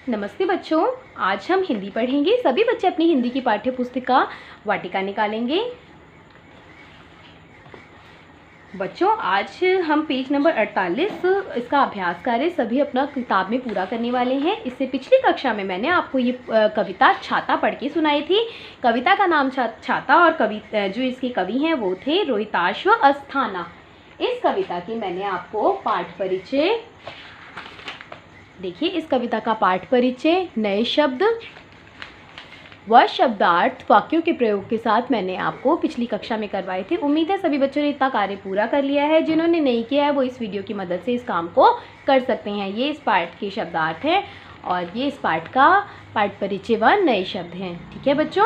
नमस्ते बच्चों, आज हम हिंदी पढ़ेंगे। सभी बच्चे अपनी हिंदी की पाठ्य पुस्तिका वाटिका निकालेंगे। बच्चों, आज हम पेज नंबर 48 इसका अभ्यास कार्य सभी अपना किताब में पूरा करने वाले हैं। इससे पिछली कक्षा में मैंने आपको ये कविता छाता पढ़ के सुनाई थी। कविता का नाम छाता और जो इसके कवि हैं वो थे रोहिताश्व अस्थाना। इस कविता के मैंने आपको पाठ परिचय, देखिए इस कविता का पाठ परिचय, नए शब्द व शब्दार्थ वाक्यों के प्रयोग के साथ मैंने आपको पिछली कक्षा में करवाए थे। उम्मीद है सभी बच्चों ने इतना कार्य पूरा कर लिया है। जिन्होंने नहीं किया है वो इस वीडियो की मदद से इस काम को कर सकते हैं। ये इस पाठ के शब्दार्थ हैं और ये इस पाठ का पाठ परिचय व नए शब्द हैं। ठीक है बच्चों,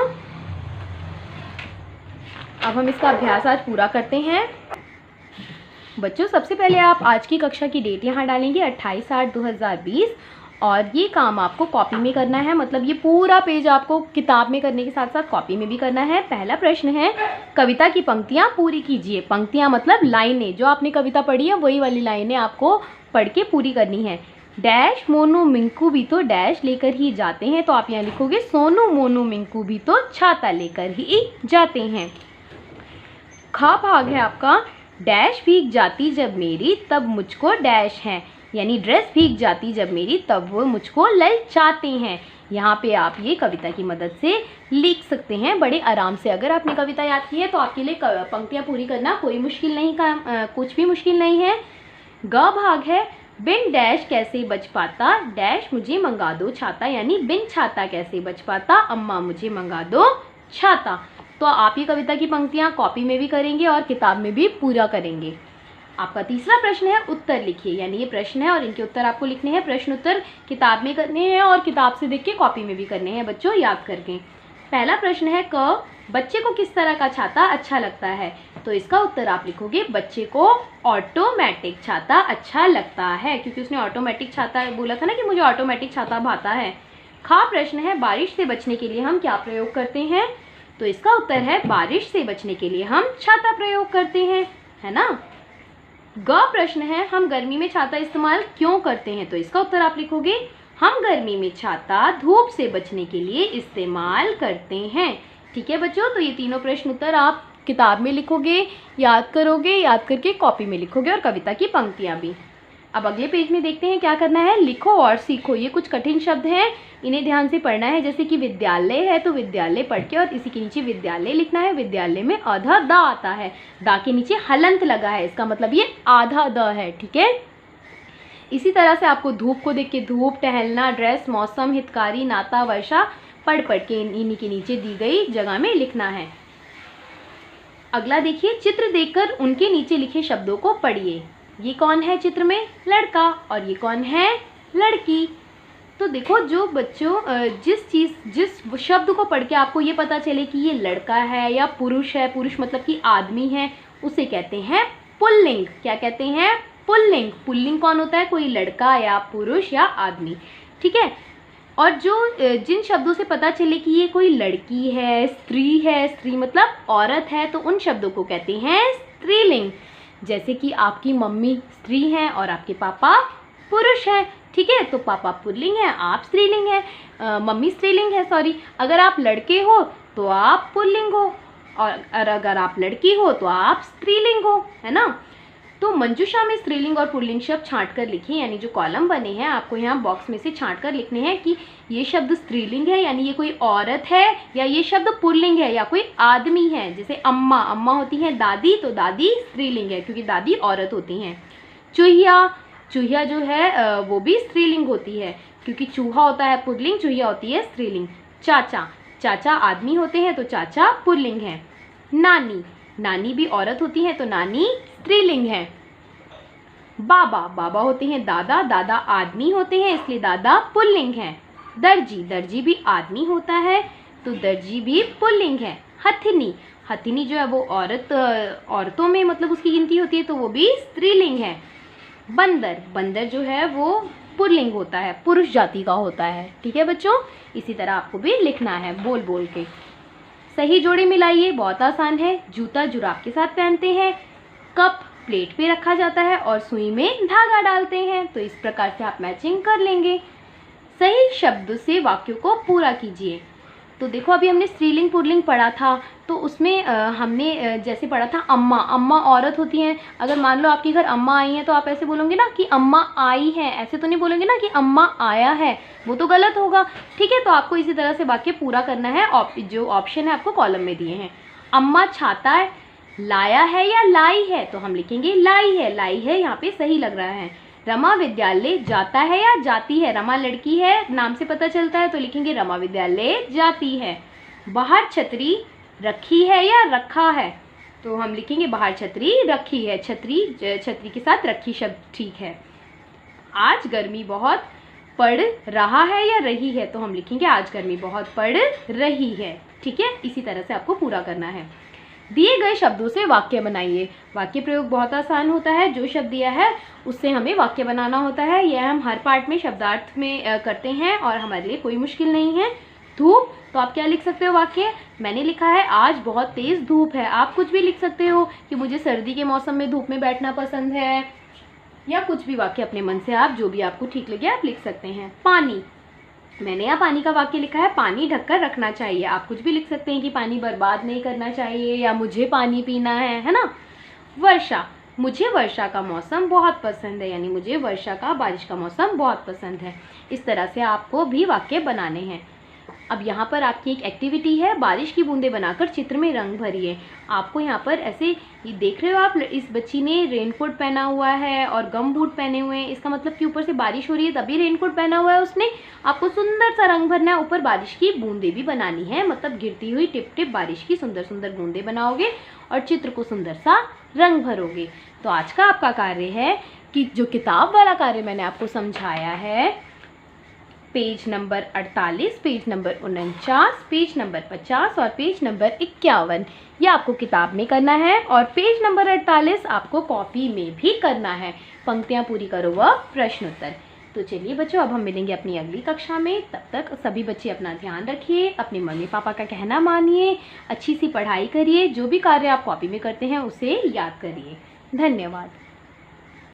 अब हम इसका अभ्यास आज पूरा करते हैं। बच्चों, सबसे पहले आप आज की कक्षा की डेट यहाँ डालेंगे 28/8/2020 और ये काम आपको कॉपी में करना है। मतलब ये पूरा पेज आपको किताब में करने के साथ साथ कॉपी में भी करना है। पहला प्रश्न है, कविता की पंक्तियाँ पूरी कीजिए। पंक्तियाँ मतलब लाइनें, जो आपने कविता पढ़ी है वही वाली लाइनें आपको पढ़ के पूरी करनी है। डैश मोनू मिंकू भी तो डैश लेकर ही जाते हैं, तो आप यहाँ लिखोगे सोनू मोनू मिंकू भी तो छाता लेकर ही जाते हैं। खा भाग है आपका, डैश भीग जाती जब मेरी तब मुझको डैश है, यानी ड्रेस भीग जाती जब मेरी तब वो मुझको ललचाते हैं। यहाँ पे आप ये कविता की मदद से लिख सकते हैं बड़े आराम से। अगर आपने कविता याद की है तो आपके लिए पंक्तियाँ पूरी करना कोई मुश्किल नहीं, कुछ भी मुश्किल नहीं है। ग भाग है, बिन डैश कैसे बच पाता, डैश मुझे मंगा दो छाता, यानी बिन छाता कैसे बच पाता, अम्मा मुझे मंगा दो छाता। तो आप ये कविता की पंक्तियाँ कॉपी में भी करेंगे और किताब में भी पूरा करेंगे। आपका तीसरा प्रश्न है, उत्तर लिखिए। यानी ये प्रश्न है और इनके उत्तर आपको लिखने हैं। प्रश्न उत्तर किताब में करने हैं और किताब से देख के कॉपी में भी करने हैं बच्चों, याद करके। पहला प्रश्न है, क बच्चे को किस तरह का छाता अच्छा लगता है, तो इसका उत्तर आप लिखोगे बच्चे को ऑटोमेटिक छाता अच्छा लगता है, क्योंकि उसने ऑटोमेटिक छाता बोला था ना कि मुझे ऑटोमेटिक छाता भाता है। खा प्रश्न है, बारिश से बचने के लिए हम क्या प्रयोग करते हैं, तो इसका उत्तर है बारिश से बचने के लिए हम छाता प्रयोग करते हैं, है ना। ग प्रश्न है, हम गर्मी में छाता इस्तेमाल क्यों करते हैं, तो इसका उत्तर आप लिखोगे हम गर्मी में छाता धूप से बचने के लिए इस्तेमाल करते हैं। ठीक है बच्चों, तो ये तीनों प्रश्न उत्तर आप किताब में लिखोगे, याद करोगे, याद करके कॉपी में लिखोगे और कविता की पंक्तियाँ भी। अब अगले पेज में देखते हैं क्या करना है। लिखो और सीखो, ये कुछ कठिन शब्द हैं, इन्हें ध्यान से पढ़ना है। जैसे कि विद्यालय है तो विद्यालय पढ़ के और इसी के नीचे विद्यालय लिखना है। विद्यालय में आधा द आता है, दा के नीचे हलंत लगा है, इसका मतलब ये आधा द है। ठीक है, इसी तरह से आपको धूप को देख के धूप, टहलना, ड्रेस, मौसम, हितकारी, नाता, वर्षा पढ़ के इन्हीं के नीचे दी गई जगह में लिखना है। अगला देखिए, चित्र देखकर उनके नीचे लिखे शब्दों को पढ़िए। ये कौन है चित्र में, लड़का, और ये कौन है, लड़की। तो देखो, जो बच्चों जिस शब्द को पढ़ के आपको ये पता चले कि ये लड़का है या पुरुष है, पुरुष मतलब कि आदमी है, उसे कहते हैं पुल्लिंग। क्या कहते हैं, पुल्लिंग। पुल्लिंग कौन होता है, कोई लड़का या पुरुष या आदमी। ठीक है, और जिन शब्दों से पता चले कि ये कोई लड़की है, स्त्री मतलब औरत है, तो उन शब्दों को कहते हैं स्त्रीलिंग। जैसे कि आपकी मम्मी स्त्री हैं और आपके पापा पुरुष हैं। ठीक है, तो पापा पुल्लिंग है, आप स्त्रीलिंग है, मम्मी स्त्रीलिंग है, सॉरी। अगर आप लड़के हो तो आप पुल्लिंग हो और अगर आप लड़की हो तो आप स्त्रीलिंग हो, है ना। तो मंजूषा में स्त्रीलिंग और पुल्लिंग शब्द छांट कर लिखें, यानी जो कॉलम बने हैं आपको यहाँ बॉक्स में से छांट कर लिखने हैं कि ये शब्द स्त्रीलिंग है, यानी ये कोई औरत है, या ये शब्द पुल्लिंग है या कोई आदमी है। जैसे अम्मा, अम्मा होती है दादी, तो दादी स्त्रीलिंग है क्योंकि दादी औरत होती हैं। चूहिया, चूहिया जो है वो भी स्त्रीलिंग होती है क्योंकि चूहा होता है पुल्लिंग, चूहिया होती है स्त्रीलिंग। चाचा, चाचा आदमी होते हैं तो चाचा पुल्लिंग है। नानी, नानी भी औरत होती है तो नानी स्त्रीलिंग है। बाबा, बाबा होते हैं दादा, दादा आदमी होते हैं इसलिए दादा पुल्लिंग है। दर्जी, दर्जी भी आदमी होता है तो दर्जी भी पुल्लिंग है। हथिनी, हथिनी जो है वो औरतों में मतलब उसकी गिनती होती है तो वो भी स्त्रीलिंग है। बंदर, बंदर जो है वो पुल्लिंग होता है, पुरुष जाति का होता है। ठीक है बच्चों, इसी तरह आपको भी लिखना है बोल बोल के। सही जोड़े मिलाइए, बहुत आसान है। जूता जुराब के साथ पहनते हैं, कप प्लेट पे रखा जाता है और सुई में धागा डालते हैं। तो इस प्रकार से आप मैचिंग कर लेंगे। सही शब्द से वाक्यों को पूरा कीजिए। तो देखो अभी हमने स्त्रीलिंग पुल्लिंग पढ़ा था, तो उसमें हमने जैसे पढ़ा था अम्मा, अम्मा औरत होती हैं। अगर मान लो आपके घर अम्मा आई हैं तो आप ऐसे बोलोगे ना कि अम्मा आई है, ऐसे तो नहीं बोलोगे ना कि अम्मा आया है, वो तो गलत होगा। ठीक है, तो आपको इसी तरह से वाक्य पूरा करना है। जो ऑप्शन है आपको कॉलम में दिए हैं। अम्मा छाता लाया है या लाई है, तो हम लिखेंगे लाई है। लाई है यहाँ पे सही लग रहा है। रमा विद्यालय जाता है या जाती है, रमा लड़की है, नाम से पता चलता है, तो लिखेंगे रमा विद्यालय जाती है। बाहर छतरी रखी है या रखा है, तो हम लिखेंगे बाहर छतरी रखी है। छतरी के साथ रखी शब्द ठीक है। आज गर्मी बहुत पड़ रहा है या रही है, तो हम लिखेंगे आज गर्मी बहुत पड़ रही है। ठीक है, इसी तरह से आपको पूरा करना है। दिए गए शब्दों से वाक्य बनाइए। वाक्य प्रयोग बहुत आसान होता है, जो शब्द दिया है उससे हमें वाक्य बनाना होता है। यह हम हर पार्ट में शब्दार्थ में करते हैं और हमारे लिए कोई मुश्किल नहीं है। धूप, तो आप क्या लिख सकते हो वाक्य? मैंने लिखा है आज बहुत तेज़ धूप है। आप कुछ भी लिख सकते हो कि मुझे सर्दी के मौसम में धूप में बैठना पसंद है, या कुछ भी वाक्य अपने मन से आप जो भी आपको ठीक लगे आप लिख सकते हैं। पानी, मैंने यहाँ पानी का वाक्य लिखा है पानी ढककर रखना चाहिए। आप कुछ भी लिख सकते हैं कि पानी बर्बाद नहीं करना चाहिए या मुझे पानी पीना है ना। वर्षा, मुझे वर्षा का मौसम बहुत पसंद है, यानी मुझे वर्षा का बारिश का मौसम बहुत पसंद है। इस तरह से आपको भी वाक्य बनाने हैं। अब यहाँ पर आपकी एक एक्टिविटी है, बारिश की बूंदें बनाकर चित्र में रंग भरिए। आपको यहाँ पर ऐसे ये देख रहे हो आप, इस बच्ची ने रेनकोट पहना हुआ है और गम बूट पहने हुए हैं। इसका मतलब कि ऊपर से बारिश हो रही है तभी रेनकोट पहना हुआ है उसने। आपको सुंदर सा रंग भरना है, ऊपर बारिश की बूंदें भी बनानी है, मतलब गिरती हुई टिप टिप बारिश की सुंदर सुंदर बूंदें बनाओगे और चित्र को सुंदर सा रंग भरोगे। तो आज का आपका कार्य है कि जो किताब वाला कार्य मैंने आपको समझाया है, page number 48, page number 49, page number 50 और पेज नंबर 51, ये आपको किताब में करना है और पेज नंबर 48 आपको कॉपी में भी करना है। पंक्तियाँ पूरी करो व प्रश्न उत्तर। तो चलिए बच्चों, अब हम मिलेंगे अपनी अगली कक्षा में। तब तक सभी बच्चे अपना ध्यान रखिए, अपने मम्मी पापा का कहना मानिए, अच्छी सी पढ़ाई करिए, जो भी कार्य आप कॉपी में करते हैं उसे याद करिए। धन्यवाद।